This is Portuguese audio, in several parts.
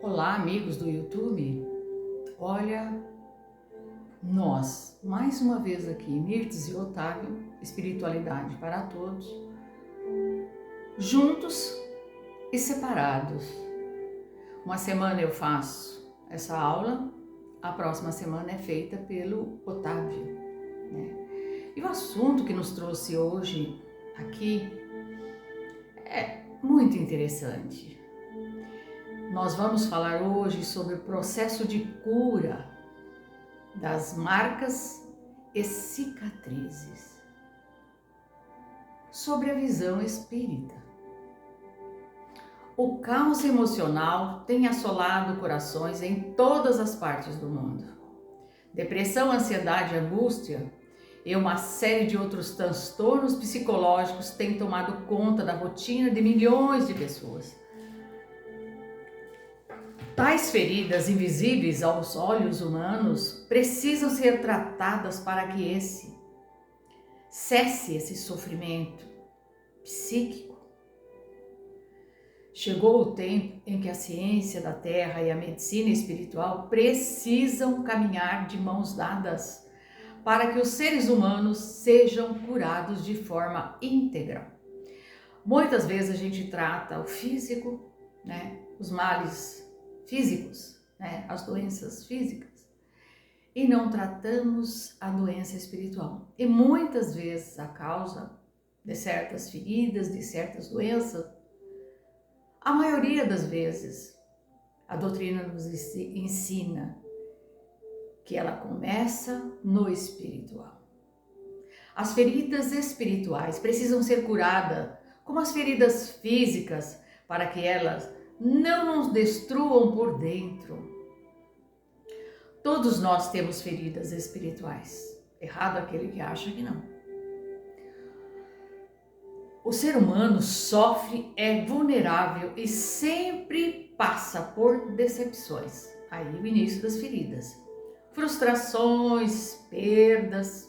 Olá, amigos do YouTube. Olha, nós, mais uma vez aqui, Mirtes e Otávio, Espiritualidade para Todos, juntos e separados. Uma semana eu faço essa aula, a próxima semana é feita pelo Otávio, né? E o assunto que nos trouxe hoje aqui é muito interessante. Nós vamos falar hoje sobre o processo de cura das marcas e cicatrizes, sobre a visão espírita. O caos emocional tem assolado corações em todas as partes do mundo. Depressão, ansiedade, angústia e uma série de outros transtornos psicológicos têm tomado conta da rotina de milhões de pessoas. Tais feridas invisíveis aos olhos humanos precisam ser tratadas para que cesse esse sofrimento psíquico. Chegou o tempo em que a ciência da Terra e a medicina espiritual precisam caminhar de mãos dadas para que os seres humanos sejam curados de forma íntegra. Muitas vezes a gente trata o físico, os males físicos, as doenças físicas, e não tratamos a doença espiritual. E muitas vezes a causa de certas feridas, de certas doenças, a maioria das vezes a doutrina nos ensina que ela começa no espiritual. As feridas espirituais precisam ser curadas como as feridas físicas, para que elas não nos destruam por dentro. Todos nós temos feridas espirituais. Errado aquele que acha que não. O ser humano sofre, é vulnerável e sempre passa por decepções. Aí o início das feridas. Frustrações, perdas.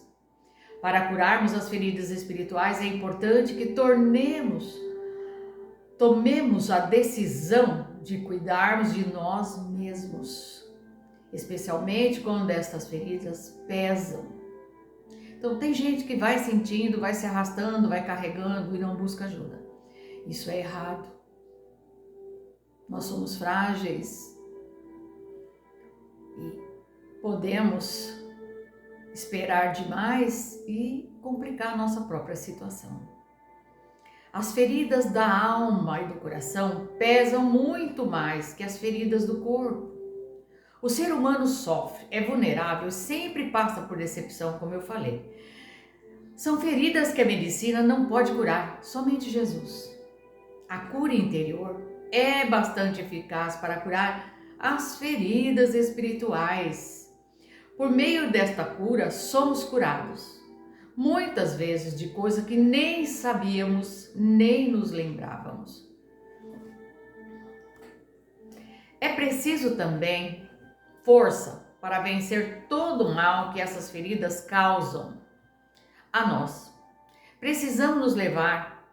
Para curarmos as feridas espirituais é importante que tomemos a decisão de cuidarmos de nós mesmos, especialmente quando estas feridas pesam. Então tem gente que vai sentindo, vai se arrastando, vai carregando e não busca ajuda. Isso é errado. Nós somos frágeis e podemos esperar demais e complicar a nossa própria situação. As feridas da alma e do coração pesam muito mais que as feridas do corpo. O ser humano sofre, é vulnerável, sempre passa por decepção, como eu falei. São feridas que a medicina não pode curar, somente Jesus. A cura interior é bastante eficaz para curar as feridas espirituais. Por meio desta cura, somos curados. Muitas vezes de coisa que nem sabíamos, nem nos lembrávamos. É preciso também força para vencer todo o mal que essas feridas causam a nós. Precisamos nos levar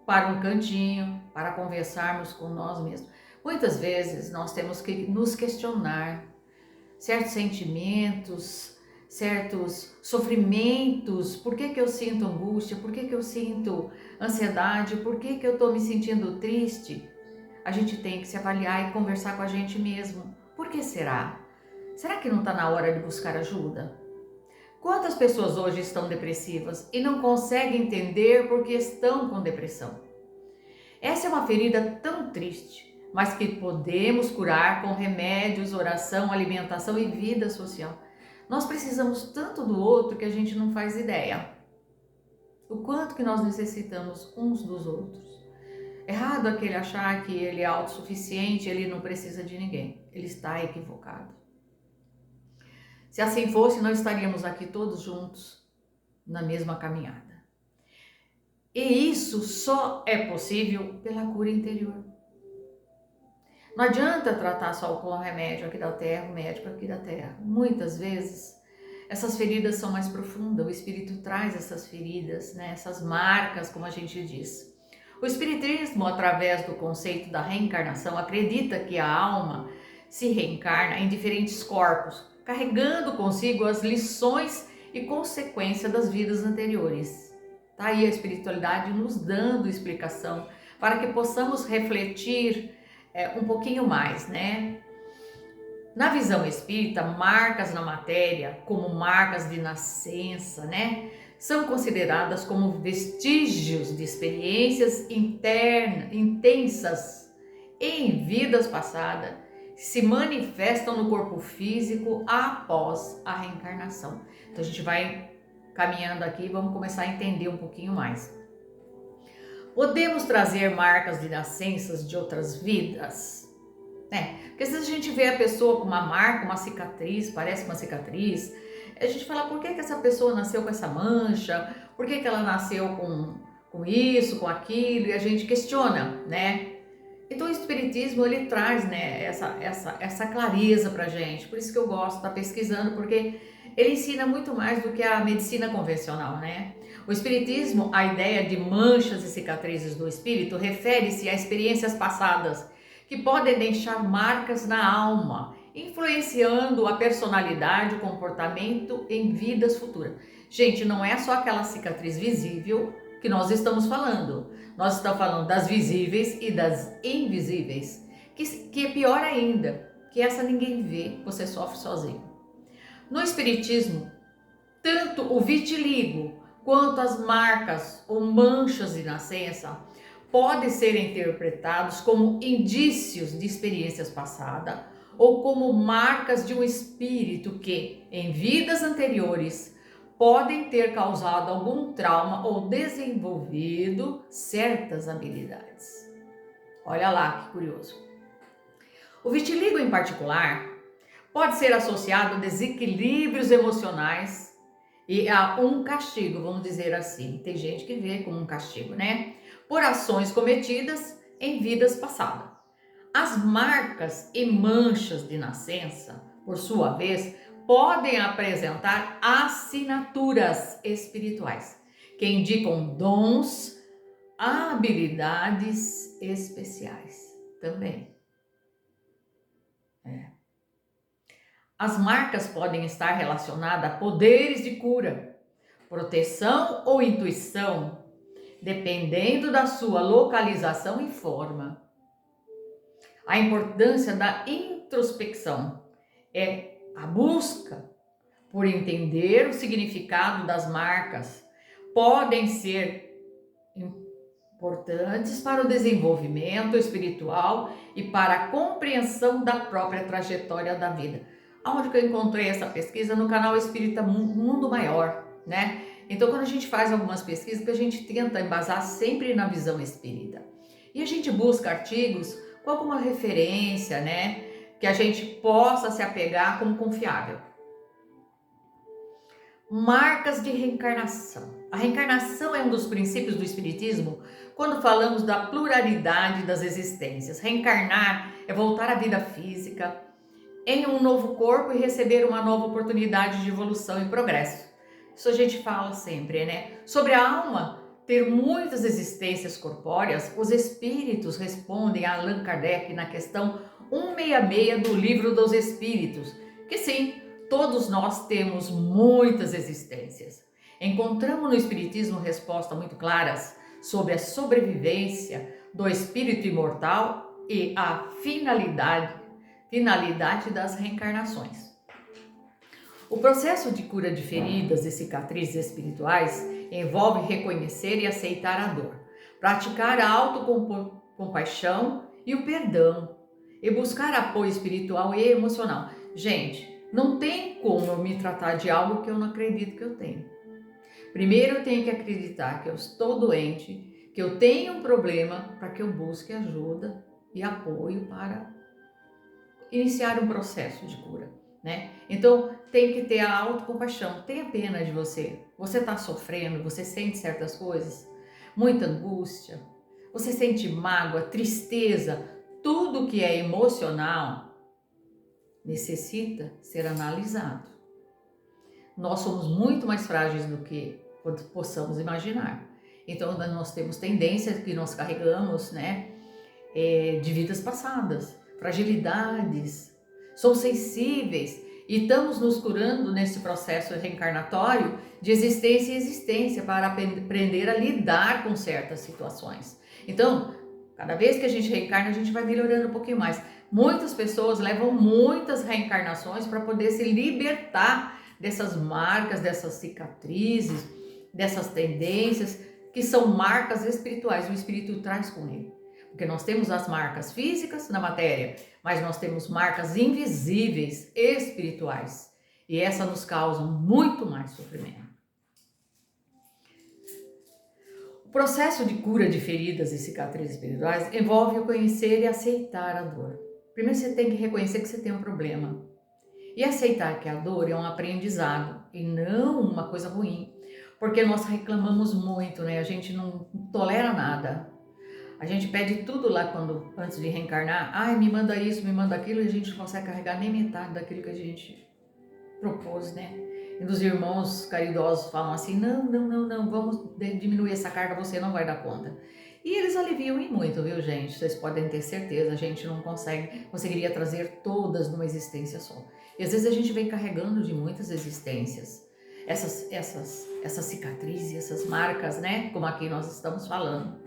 para um cantinho, para conversarmos com nós mesmos. Muitas vezes nós temos que nos questionar certos sentimentos, certos sofrimentos. Por que eu sinto angústia? Por que eu sinto ansiedade? Por que eu estou me sentindo triste? A gente tem que se avaliar e conversar com a gente mesmo. Por que será? Será que não está na hora de buscar ajuda? Quantas pessoas hoje estão depressivas e não conseguem entender por que estão com depressão? Essa é uma ferida tão triste, mas que podemos curar com remédios, oração, alimentação e vida social. Nós precisamos tanto do outro que a gente não faz ideia. O quanto que nós necessitamos uns dos outros. Errado aquele achar que ele é autossuficiente, ele não precisa de ninguém. Ele está equivocado. Se assim fosse, nós estaríamos aqui todos juntos na mesma caminhada. E isso só é possível pela cura interior. Não adianta tratar só com o remédio aqui da terra, o médico aqui da terra. Muitas vezes essas feridas são mais profundas. O Espírito traz essas feridas, essas marcas, como a gente diz. O Espiritismo, através do conceito da reencarnação, acredita que a alma se reencarna em diferentes corpos, carregando consigo as lições e consequências das vidas anteriores. Tá aí a espiritualidade nos dando explicação para que possamos refletir um pouquinho mais, né? Na visão espírita, marcas na matéria, como marcas de nascença, né, são consideradas como vestígios de experiências intensas em vidas passadas, que se manifestam no corpo físico após a reencarnação. Então a gente vai caminhando aqui e vamos começar a entender um pouquinho mais. Podemos trazer marcas de nascenças de outras vidas? Porque às vezes a gente vê a pessoa com uma marca, uma cicatriz, parece uma cicatriz, a gente fala, por que essa pessoa nasceu com essa mancha? Por que ela nasceu com isso, com aquilo? E a gente questiona, né? Então o Espiritismo, ele traz, né, essa clareza pra gente. Por isso que eu gosto de estar pesquisando, porque ele ensina muito mais do que a medicina convencional, né? O Espiritismo, a ideia de manchas e cicatrizes do espírito, refere-se a experiências passadas que podem deixar marcas na alma, influenciando a personalidade, o comportamento em vidas futuras. Gente, não é só aquela cicatriz visível que nós estamos falando. Nós estamos falando das visíveis e das invisíveis, que é pior ainda, que essa ninguém vê, você sofre sozinho. No Espiritismo, tanto o vitiligo quanto as marcas ou manchas de nascença podem ser interpretados como indícios de experiências passadas ou como marcas de um espírito que, em vidas anteriores, podem ter causado algum trauma ou desenvolvido certas habilidades. Olha lá que curioso. O vitiligo, em particular, pode ser associado a desequilíbrios emocionais e a um castigo, vamos dizer assim. Tem gente que vê como um castigo, né? Por ações cometidas em vidas passadas. As marcas e manchas de nascença, por sua vez, podem apresentar assinaturas espirituais, que indicam dons, habilidades especiais também. As marcas podem estar relacionadas a poderes de cura, proteção ou intuição, dependendo da sua localização e forma. A importância da introspecção é a busca por entender o significado das marcas. Podem ser importantes para o desenvolvimento espiritual e para a compreensão da própria trajetória da vida. Onde que eu encontrei essa pesquisa? No canal Espírita Mundo Maior, né? Então, quando a gente faz algumas pesquisas, a gente tenta embasar sempre na visão espírita. E a gente busca artigos com alguma referência, né? Que a gente possa se apegar como confiável. Marcas de reencarnação. A reencarnação é um dos princípios do Espiritismo quando falamos da pluralidade das existências. Reencarnar é voltar à vida física em um novo corpo e receber uma nova oportunidade de evolução e progresso. Isso a gente fala sempre, né? Sobre a alma ter muitas existências corpóreas, os espíritos respondem a Allan Kardec na questão 166 do Livro dos Espíritos, que sim, todos nós temos muitas existências. Encontramos no Espiritismo respostas muito claras sobre a sobrevivência do espírito imortal e a finalidade das reencarnações. O processo de cura de feridas e cicatrizes espirituais envolve reconhecer e aceitar a dor, praticar a autocompaixão e o perdão e buscar apoio espiritual e emocional. Gente, não tem como eu me tratar de algo que eu não acredito que eu tenho. Primeiro eu tenho que acreditar que eu estou doente, que eu tenho um problema, para que eu busque ajuda e apoio para iniciar um processo de cura, né? Então tem que ter a autocompaixão, tenha pena de você. Você está sofrendo, você sente certas coisas, muita angústia, você sente mágoa, tristeza, tudo que é emocional necessita ser analisado. Nós somos muito mais frágeis do que possamos imaginar. Então nós temos tendências que nós carregamos, né, de vidas passadas, fragilidades, somos sensíveis e estamos nos curando nesse processo reencarnatório de existência em existência para aprender a lidar com certas situações. Então, cada vez que a gente reencarna, a gente vai melhorando um pouquinho mais. Muitas pessoas levam muitas reencarnações para poder se libertar dessas marcas, dessas cicatrizes, dessas tendências, que são marcas espirituais. O espírito traz com ele. Porque nós temos as marcas físicas na matéria, mas nós temos marcas invisíveis espirituais. E essas nos causam muito mais sofrimento. O processo de cura de feridas e cicatrizes espirituais envolve o conhecer e aceitar a dor. Primeiro você tem que reconhecer que você tem um problema. E aceitar que a dor é um aprendizado e não uma coisa ruim. Porque nós reclamamos muito, né? A gente não tolera nada. A gente pede tudo lá antes de reencarnar. Ai, me manda isso, me manda aquilo. E a gente não consegue carregar nem metade daquilo que a gente propôs, né? E os irmãos caridosos falam assim, não, vamos diminuir essa carga, você não vai dar conta. E eles aliviam em muito, viu, gente? Vocês podem ter certeza, a gente não conseguiria trazer todas numa existência só. E às vezes a gente vem carregando de muitas existências. Essas cicatrizes, essas marcas, né? Como aqui nós estamos falando.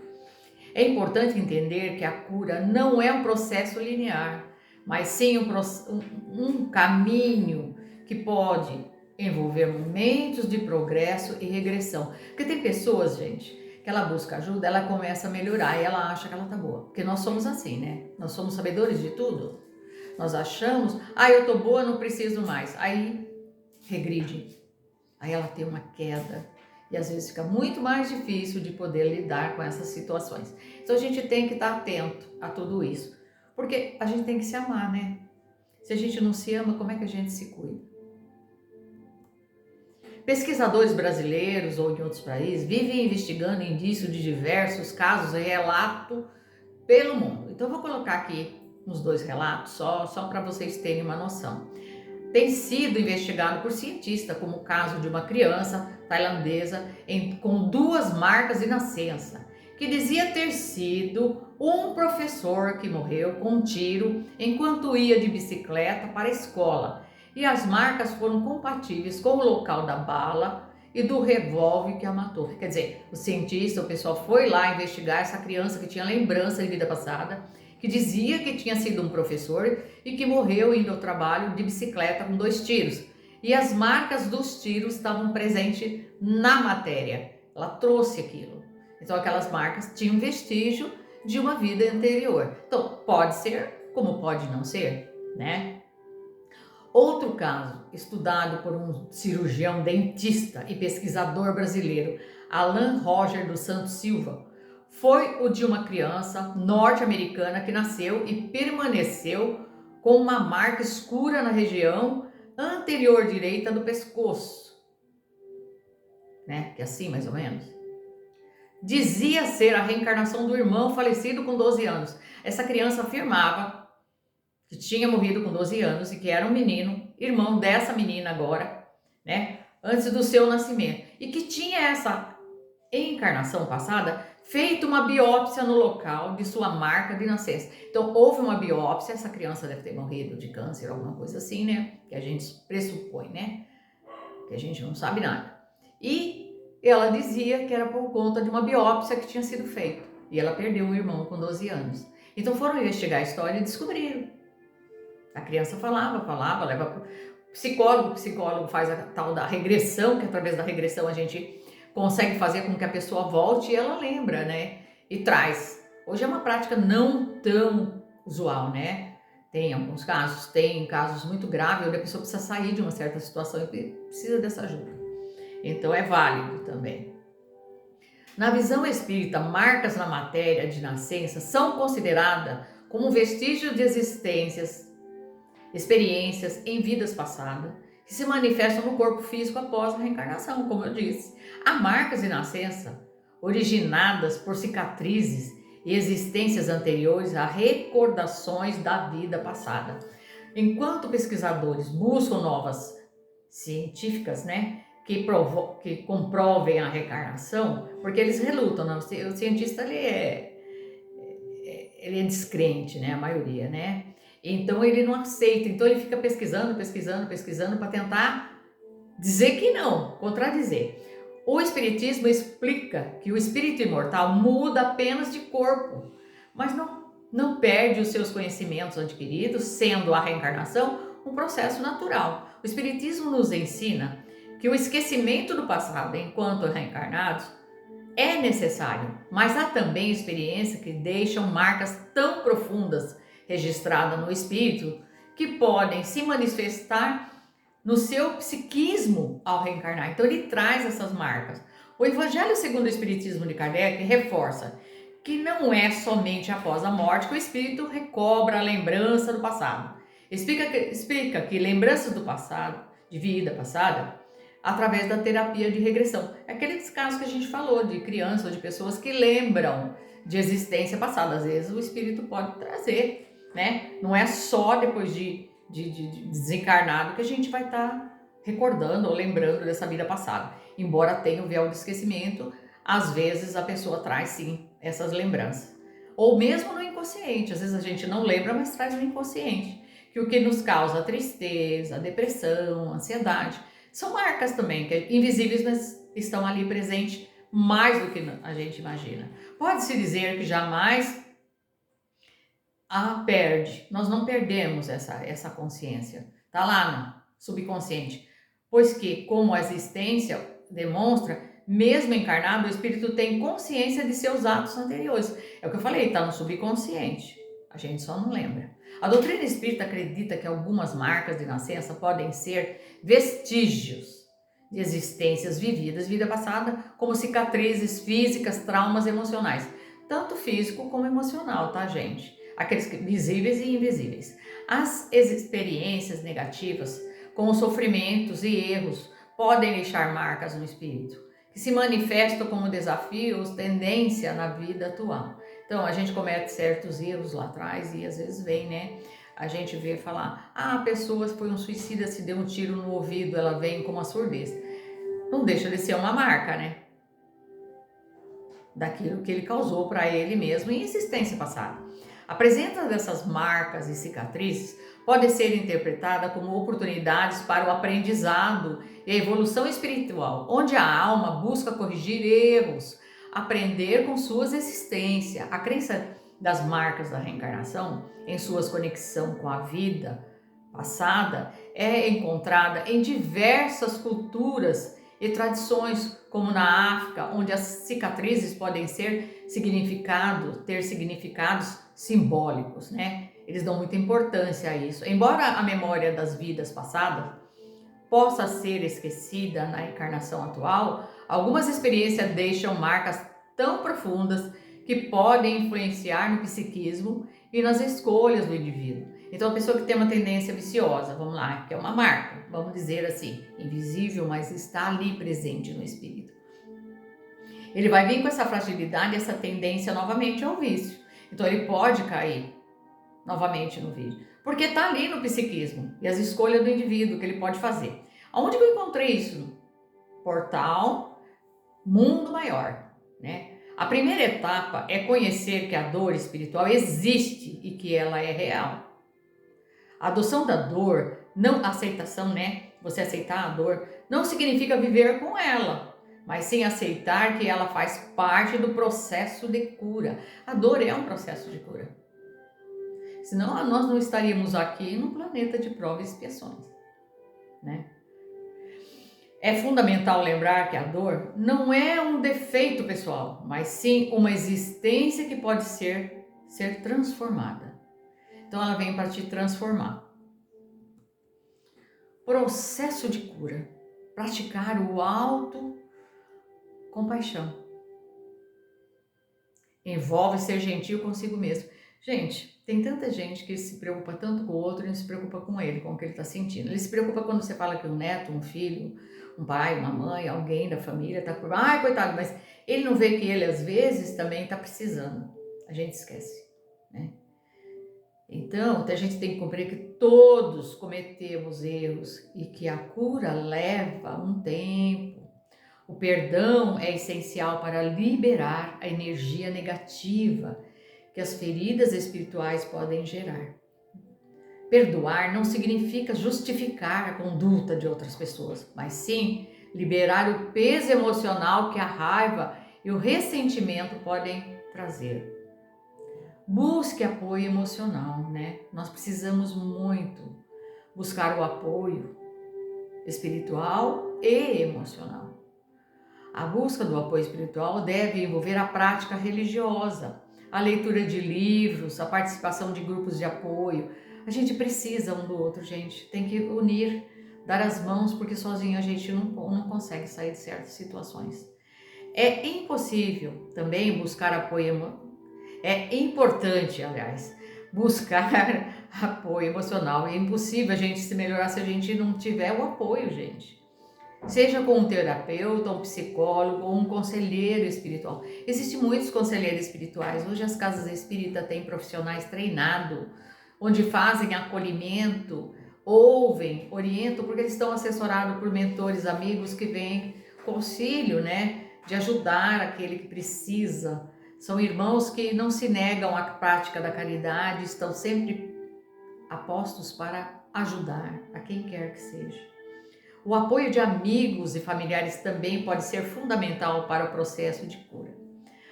É importante entender que a cura não é um processo linear, mas sim um caminho que pode envolver momentos de progresso e regressão. Porque tem pessoas, gente, que ela busca ajuda, ela começa a melhorar e ela acha que ela tá boa. Porque nós somos assim, né? Nós somos sabedores de tudo. Nós achamos, eu tô boa, não preciso mais. Aí regride. Aí ela tem uma queda. E às vezes fica muito mais difícil de poder lidar com essas situações. Então a gente tem que estar atento a tudo isso. Porque a gente tem que se amar, né? Se a gente não se ama, como é que a gente se cuida? Pesquisadores brasileiros ou em outros países vivem investigando indícios de diversos casos e relatos pelo mundo. Então eu vou colocar aqui uns 2 relatos só para vocês terem uma noção. Tem sido investigado por cientistas, como o caso de uma criança tailandesa com 2 marcas de nascença, que dizia ter sido um professor que morreu com um tiro enquanto ia de bicicleta para a escola. E as marcas foram compatíveis com o local da bala e do revólver que a matou. Quer dizer, o cientista, o pessoal foi lá investigar essa criança que tinha lembrança de vida passada, que dizia que tinha sido um professor e que morreu indo ao trabalho de bicicleta com 2 tiros. E as marcas dos tiros estavam presentes na matéria. Ela trouxe aquilo. Então aquelas marcas tinham vestígio de uma vida anterior. Então pode ser, como pode não ser, né? Outro caso, estudado por um cirurgião dentista e pesquisador brasileiro, Alan Roger dos Santos Silva, foi o de uma criança norte-americana que nasceu e permaneceu com uma marca escura na região anterior direita do pescoço, né? Que é assim mais ou menos. Dizia ser a reencarnação do irmão falecido com 12 anos. Essa criança afirmava que tinha morrido com 12 anos e que era um menino, irmão dessa menina agora, né? Antes do seu nascimento. E que tinha essa encarnação passada feito uma biópsia no local de sua marca de nascença. Então houve uma biópsia, essa criança deve ter morrido de câncer, alguma coisa assim, né? Que a gente pressupõe, né? Que a gente não sabe nada. E ela dizia que era por conta de uma biópsia que tinha sido feita. E ela perdeu o irmão com 12 anos. Então foram investigar a história e descobriram. A criança falava, leva para o psicólogo. O psicólogo faz a tal da regressão, que através da regressão a gente consegue fazer com que a pessoa volte e ela lembra, né? E traz. Hoje é uma prática não tão usual, né? Tem alguns casos, tem casos muito graves onde a pessoa precisa sair de uma certa situação e precisa dessa ajuda. Então é válido também. Na visão espírita, marcas na matéria de nascença são consideradas como vestígios de experiências em vidas passadas, que se manifestam no corpo físico após a reencarnação, como eu disse. Há marcas de nascença originadas por cicatrizes e existências anteriores a recordações da vida passada. Enquanto pesquisadores buscam novas científicas, né, que comprovem a reencarnação, porque eles relutam, não? O cientista ele é descrente, né, a maioria, né? Então ele não aceita, então ele fica pesquisando para tentar dizer que não, contradizer. O Espiritismo explica que o espírito imortal muda apenas de corpo, mas não perde os seus conhecimentos adquiridos, sendo a reencarnação um processo natural. O Espiritismo nos ensina que o esquecimento do passado enquanto reencarnados é necessário, mas há também experiências que deixam marcas tão profundas registradas no espírito que podem se manifestar no seu psiquismo ao reencarnar. Então ele traz essas marcas. O Evangelho segundo o Espiritismo de Kardec reforça que não é somente após a morte que o espírito recobra a lembrança do passado. Explica que lembranças do passado, de vida passada, através da terapia de regressão. É aqueles casos que a gente falou de crianças ou de pessoas que lembram de existência passada. Às vezes o espírito pode trazer, né? Não é só depois de desencarnado que a gente vai estar recordando ou lembrando dessa vida passada. Embora tenha o véu do esquecimento, às vezes a pessoa traz sim essas lembranças. Ou mesmo no inconsciente, às vezes a gente não lembra, mas traz no inconsciente. Que o que nos causa tristeza, depressão, ansiedade, são marcas também, que é invisíveis, mas estão ali presentes mais do que a gente imagina. Pode-se dizer que jamais perde. Nós não perdemos essa consciência. Está lá no subconsciente. Pois que, como a existência demonstra, mesmo encarnado, o espírito tem consciência de seus atos anteriores. É o que eu falei, está no subconsciente. A gente só não lembra. A doutrina espírita acredita que algumas marcas de nascença podem ser vestígios de existências vividas, vida passada, como cicatrizes físicas, traumas emocionais, tanto físico como emocional, tá, gente? Aqueles visíveis e invisíveis. As experiências negativas, como sofrimentos e erros, podem deixar marcas no espírito, que se manifestam como desafios, tendência na vida atual. Então, a gente comete certos erros lá atrás e às vezes vem, né? A gente vê falar, a pessoa foi um suicida, se deu um tiro no ouvido, ela vem com uma surdez. Não deixa de ser uma marca, né? Daquilo que ele causou para ele mesmo em existência passada. A presença dessas marcas e cicatrizes pode ser interpretada como oportunidades para o aprendizado e a evolução espiritual, onde a alma busca corrigir erros, aprender com suas existências. A crença das marcas da reencarnação, em suas conexão com a vida passada, é encontrada em diversas culturas e tradições, como na África, onde as cicatrizes podem ter significados simbólicos, né? Eles dão muita importância a isso. Embora a memória das vidas passadas possa ser esquecida na encarnação atual, algumas experiências deixam marcas tão profundas que podem influenciar no psiquismo e nas escolhas do indivíduo. Então, a pessoa que tem uma tendência viciosa, vamos lá, que é uma marca, vamos dizer assim, invisível, mas está ali presente no espírito. Ele vai vir com essa fragilidade, essa tendência novamente ao vício. Então, ele pode cair novamente no vício, porque está ali no psiquismo e as escolhas do indivíduo que ele pode fazer. Aonde que eu encontrei isso? Portal Mundo Maior, né? A primeira etapa é conhecer que a dor espiritual existe e que ela é real. A adoção da dor, não aceitação, né? Você aceitar a dor, não significa viver com ela, mas sim aceitar que ela faz parte do processo de cura. A dor é um processo de cura. Senão nós não estaríamos aqui no planeta de provas e expiações, né? É fundamental lembrar que a dor não é um defeito pessoal, mas sim uma existência que pode ser transformada. Então ela vem para te transformar. Processo de cura. Praticar o autocompaixão. Envolve ser gentil consigo mesmo. Gente, tem tanta gente que se preocupa tanto com o outro e não se preocupa com ele, com o que ele está sentindo. Ele se preocupa quando você fala que um neto, um filho, um pai, uma mãe, alguém da família está por... Ai, coitado, mas ele não vê que ele às vezes também está precisando. A gente esquece, né? Então, a gente tem que compreender que todos cometemos erros e que a cura leva um tempo. O perdão é essencial para liberar a energia negativa que as feridas espirituais podem gerar. Perdoar não significa justificar a conduta de outras pessoas, mas sim liberar o peso emocional que a raiva e o ressentimento podem trazer. Busque apoio emocional, né? Nós precisamos muito buscar o apoio espiritual e emocional. A busca do apoio espiritual deve envolver a prática religiosa, a leitura de livros, a participação de grupos de apoio. A gente precisa um do outro, gente. Tem que unir, dar as mãos, porque sozinho a gente não consegue sair de certas situações. É impossível também buscar apoio, é importante, aliás, buscar apoio emocional. É impossível a gente se melhorar se a gente não tiver o apoio, gente. Seja com um terapeuta, um psicólogo ou um conselheiro espiritual. Existem muitos conselheiros espirituais. Hoje as casas espíritas têm profissionais treinados, onde fazem acolhimento, ouvem, orientam, porque eles estão assessorados por mentores, amigos que vêm com auxílio, né? De ajudar aquele que precisa. São irmãos que não se negam à prática da caridade, estão sempre apostos para ajudar a quem quer que seja. O apoio de amigos e familiares também pode ser fundamental para o processo de cura.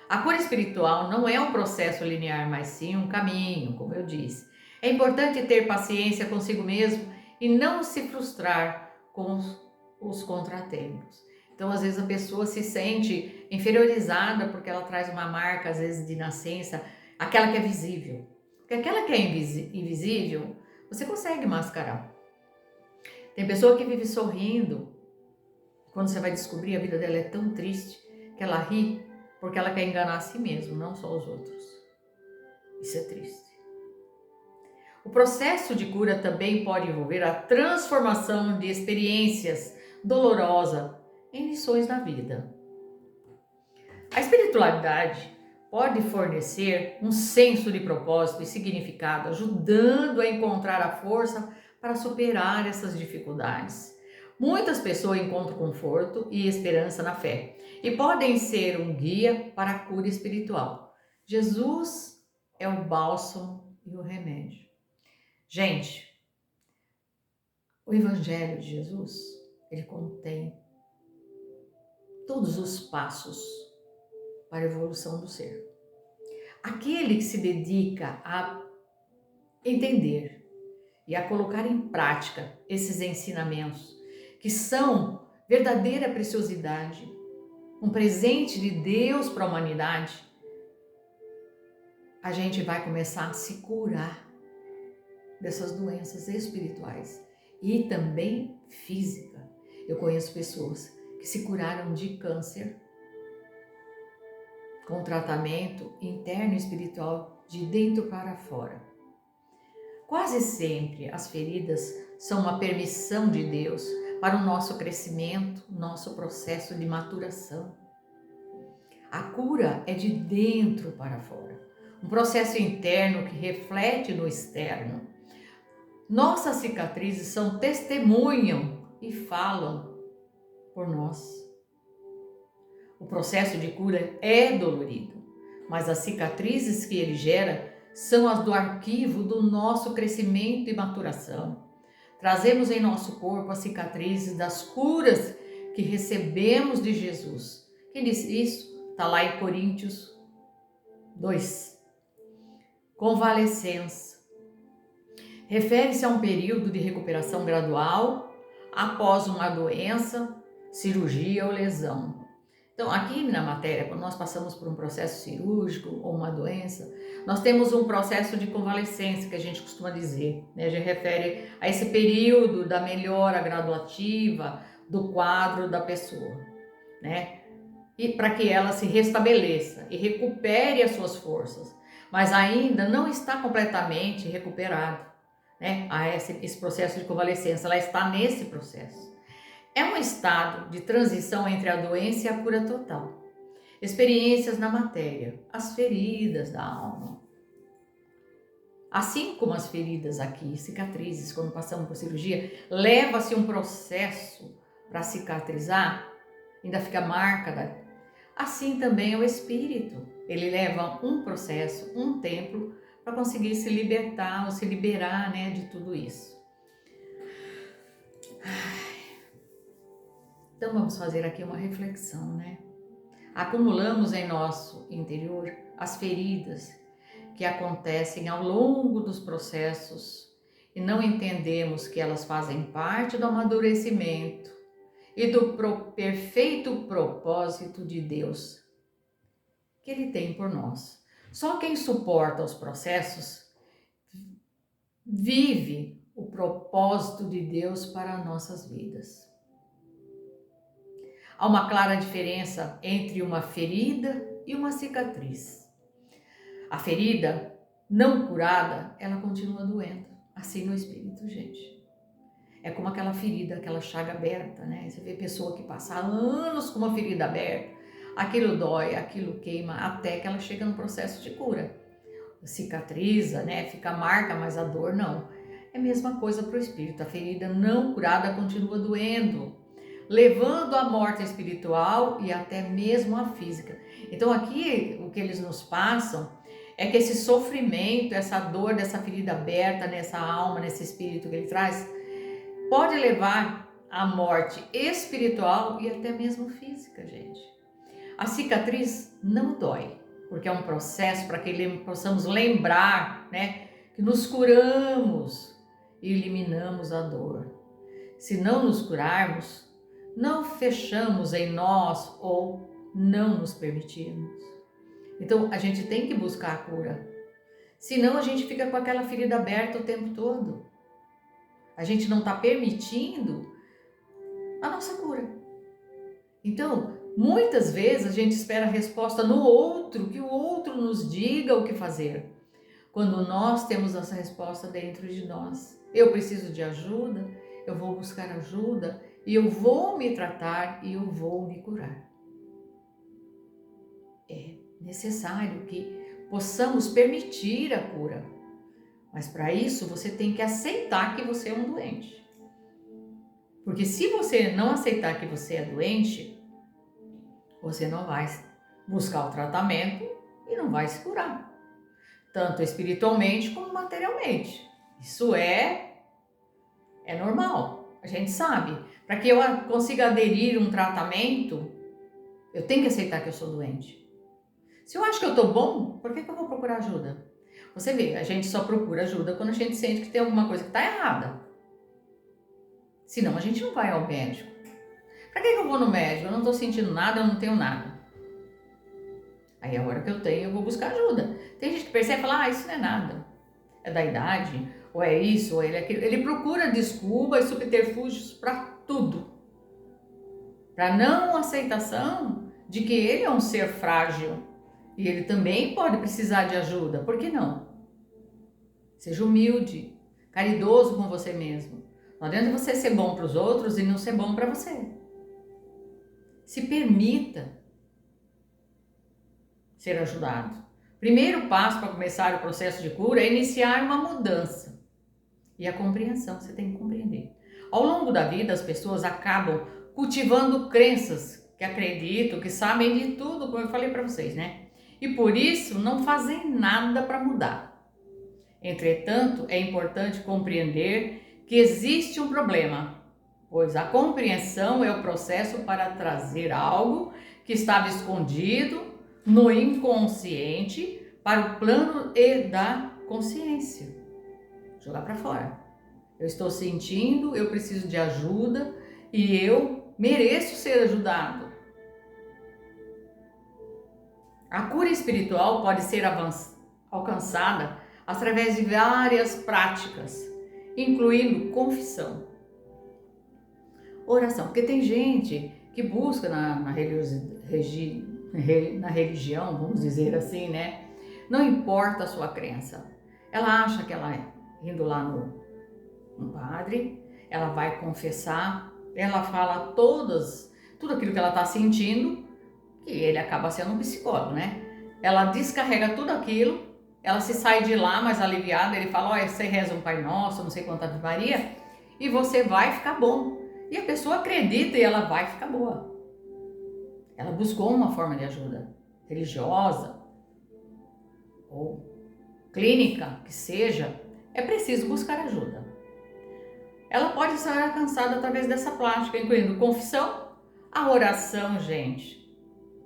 A cura espiritual não é um processo linear, mas sim um caminho, como eu disse. É importante ter paciência consigo mesmo e não se frustrar com os contratempos. Então, às vezes a pessoa se sente inferiorizada porque ela traz uma marca, às vezes de nascença, aquela que é visível. Porque aquela que é invisível, você consegue mascarar. Tem pessoa que vive sorrindo, quando você vai descobrir a vida dela é tão triste que ela ri porque ela quer enganar a si mesma, não só os outros. Isso é triste. O processo de cura também pode envolver a transformação de experiências dolorosas em lições da vida. A espiritualidade pode fornecer um senso de propósito e significado, ajudando a encontrar a força para superar essas dificuldades. Muitas pessoas encontram conforto e esperança na fé e podem ser um guia para a cura espiritual. Jesus é o bálsamo e o remédio. Gente, o Evangelho de Jesus, ele contém todos os passos para a evolução do ser. Aquele que se dedica a entender e a colocar em prática esses ensinamentos, que são verdadeira preciosidade, um presente de Deus para a humanidade, a gente vai começar a se curar dessas doenças espirituais e também física. Eu conheço pessoas que se curaram de câncer com tratamento interno e espiritual de dentro para fora. Quase sempre as feridas são uma permissão de Deus para o nosso crescimento, nosso processo de maturação. A cura é de dentro para fora, um processo interno que reflete no externo. Nossas cicatrizes testemunham e falam por nós. O processo de cura é dolorido, mas as cicatrizes que ele gera são as do arquivo do nosso crescimento e maturação. Trazemos em nosso corpo as cicatrizes das curas que recebemos de Jesus. Quem disse isso? Está lá em Coríntios 2. Convalescença. Refere-se a um período de recuperação gradual após uma doença, cirurgia ou lesão. Então, aqui na matéria, quando nós passamos por um processo cirúrgico ou uma doença, nós temos um processo de convalescência, que a gente costuma dizer, né? A gente refere a esse período da melhora graduativa do quadro da pessoa, né? E para que ela se restabeleça e recupere as suas forças, mas ainda não está completamente recuperado, né? Esse processo de convalescência, ela está nesse processo. É um estado de transição entre a doença e a cura total. Experiências na matéria, as feridas da alma. Assim como as feridas aqui, cicatrizes, quando passamos por cirurgia, leva-se um processo para cicatrizar, ainda fica marca. Assim também é o espírito. Ele leva um processo, um tempo, para conseguir se libertar ou se liberar, né, de tudo isso. Então vamos fazer aqui uma reflexão, né? Acumulamos em nosso interior as feridas que acontecem ao longo dos processos e não entendemos que elas fazem parte do amadurecimento e do perfeito propósito de Deus que Ele tem por nós. Só quem suporta os processos vive o propósito de Deus para nossas vidas. Há uma clara diferença entre uma ferida e uma cicatriz. A ferida não curada, ela continua doendo, assim no espírito, gente. É como aquela ferida, aquela chaga aberta, né? Você vê pessoa que passa anos com uma ferida aberta, aquilo dói, aquilo queima, até que ela chega no processo de cura. Cicatriza, né? Fica marca, mas a dor não. É a mesma coisa para o espírito. A ferida não curada continua doendo, levando à morte espiritual e até mesmo à física. Então aqui o que eles nos passam é que esse sofrimento, essa dor dessa ferida aberta nessa alma, nesse espírito que ele traz, pode levar à morte espiritual e até mesmo física, gente. A cicatriz não dói, porque é um processo para que possamos lembrar, né, que nos curamos e eliminamos a dor. Se não nos curarmos, não fechamos em nós ou não nos permitirmos. Então, a gente tem que buscar a cura. Senão, a gente fica com aquela ferida aberta o tempo todo. A gente não está permitindo a nossa cura. Então, muitas vezes a gente espera a resposta no outro, que o outro nos diga o que fazer. Quando nós temos essa resposta dentro de nós. Eu preciso de ajuda, eu vou buscar ajuda e eu vou me tratar e eu vou me curar. É necessário que possamos permitir a cura. Mas para isso você tem que aceitar que você é um doente. Porque se você não aceitar que você é doente, você não vai buscar o tratamento e não vai se curar. Tanto espiritualmente como materialmente. Isso é normal, a gente sabe. Para que eu consiga aderir a um tratamento, eu tenho que aceitar que eu sou doente. Se eu acho que eu estou bom, por que eu vou procurar ajuda? Você vê, a gente só procura ajuda quando a gente sente que tem alguma coisa que está errada. Senão a gente não vai ao médico. Para que eu vou no médico? Eu não estou sentindo nada, eu não tenho nada. Aí a hora que eu tenho, eu vou buscar ajuda. Tem gente que percebe e fala, isso não é nada. É da idade, ou é isso, ou é aquilo. Ele procura desculpas e subterfúgios para tudo. Para não aceitação de que ele é um ser frágil. E ele também pode precisar de ajuda. Por que não? Seja humilde, caridoso com você mesmo. Não adianta você ser bom para os outros e não ser bom para você. Se permita ser ajudado. Primeiro passo para começar o processo de cura é iniciar uma mudança. E a compreensão, você tem que compreender. Ao longo da vida, as pessoas acabam cultivando crenças que acreditam, que sabem de tudo, como eu falei para vocês, né? E por isso não fazem nada para mudar. Entretanto, é importante compreender que existe um problema, pois a compreensão é o processo para trazer algo que estava escondido no inconsciente para o plano da consciência. Jogar para fora. Eu estou sentindo, eu preciso de ajuda e eu mereço ser ajudado. A cura espiritual pode ser alcançada através de várias práticas, incluindo confissão, oração, porque tem gente que busca na religião, vamos dizer assim, né? Não importa a sua crença, ela acha que ela indo lá no padre, ela vai confessar, ela fala tudo aquilo que ela está sentindo, que ele acaba sendo um psicólogo, né? Ela descarrega tudo aquilo, ela se sai de lá mais aliviada, ele fala, olha, você reza um Pai Nosso, não sei quanta Ave Maria, e você vai ficar bom. E a pessoa acredita e ela vai ficar boa. Ela buscou uma forma de ajuda religiosa ou clínica que seja, é preciso buscar ajuda. Ela pode ser alcançada através dessa prática, incluindo confissão, a oração, gente.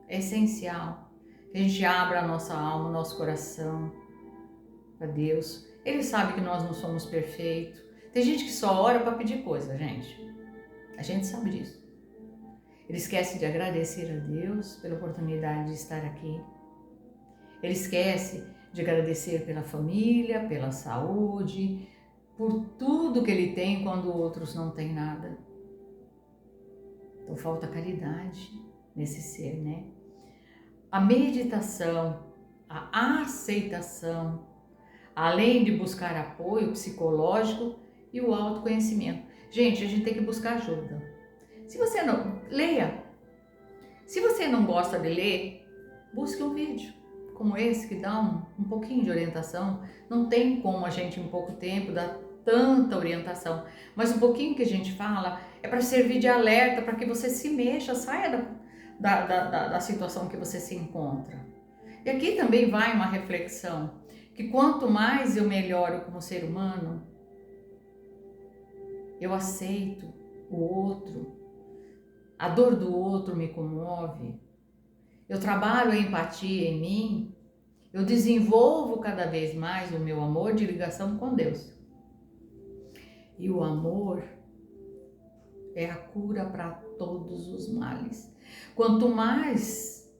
É essencial que a gente abra a nossa alma, o nosso coração para Deus. Ele sabe que nós não somos perfeitos. Tem gente que só ora para pedir coisa, gente. A gente sabe disso. Ele esquece de agradecer a Deus pela oportunidade de estar aqui. Ele esquece de agradecer pela família, pela saúde, por tudo que ele tem quando outros não têm nada. Então falta caridade nesse ser, né? A meditação, a aceitação, além de buscar apoio psicológico e o autoconhecimento. Gente, a gente tem que buscar ajuda. Se você não... Leia. Se você não gosta de ler, busque um vídeo como esse que dá um pouquinho de orientação. Não tem como a gente em pouco tempo dar tanta orientação, mas um pouquinho que a gente fala é para servir de alerta, para que você se mexa, saia da situação que você se encontra. E aqui também vai uma reflexão, que quanto mais eu melhoro como ser humano, eu aceito o outro, a dor do outro me comove, eu trabalho a empatia em mim, eu desenvolvo cada vez mais o meu amor de ligação com Deus. E o amor é a cura para todos os males. Quanto mais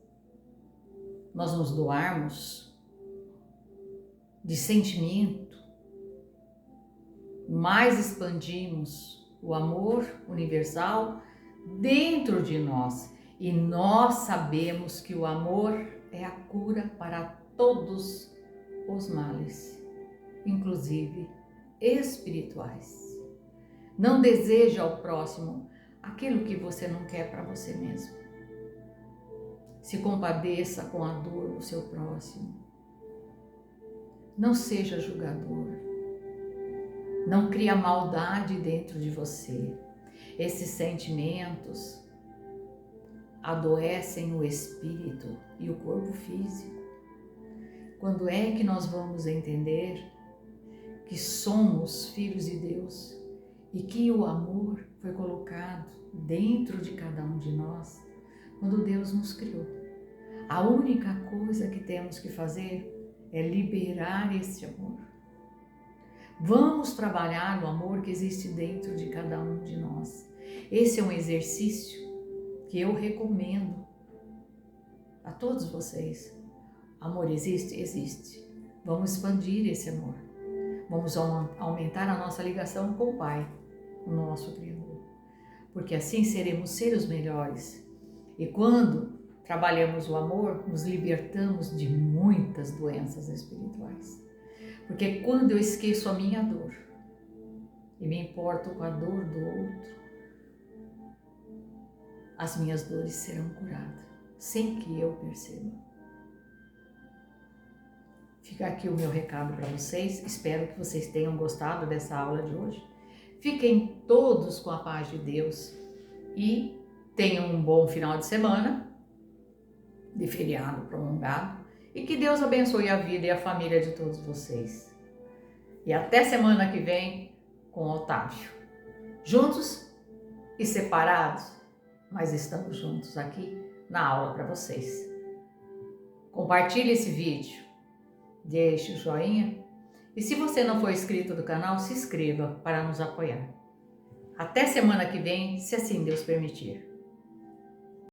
nós nos doarmos de sentimento, mais expandimos o amor universal dentro de nós. E nós sabemos que o amor é a cura para todos os males, inclusive espirituais. Não deseje ao próximo aquilo que você não quer para você mesmo. Se compadeça com a dor do seu próximo. Não seja julgador. Não cria maldade dentro de você. Esses sentimentos adoecem o espírito e o corpo físico. Quando é que nós vamos entender que somos filhos de Deus e que o amor foi colocado dentro de cada um de nós quando Deus nos criou? A única coisa que temos que fazer é liberar esse amor. Vamos trabalhar o amor que existe dentro de cada um de nós. Esse é um exercício que eu recomendo a todos vocês. Amor existe? Existe. Vamos expandir esse amor. Vamos aumentar a nossa ligação com o Pai, o nosso Criador. Porque assim seremos seres melhores. E quando trabalhamos o amor, nos libertamos de muitas doenças espirituais. Porque quando eu esqueço a minha dor e me importo com a dor do outro, as minhas dores serão curadas, sem que eu perceba. Fica aqui o meu recado para vocês. Espero que vocês tenham gostado dessa aula de hoje. Fiquem todos com a paz de Deus e tenham um bom final de semana, de feriado prolongado, e que Deus abençoe a vida e a família de todos vocês. E até semana que vem com Otávio. Juntos e separados, mas estamos juntos aqui na aula para vocês. Compartilhe esse vídeo, deixe o joinha e se você não for inscrito do canal, se inscreva para nos apoiar. Até semana que vem, se assim Deus permitir.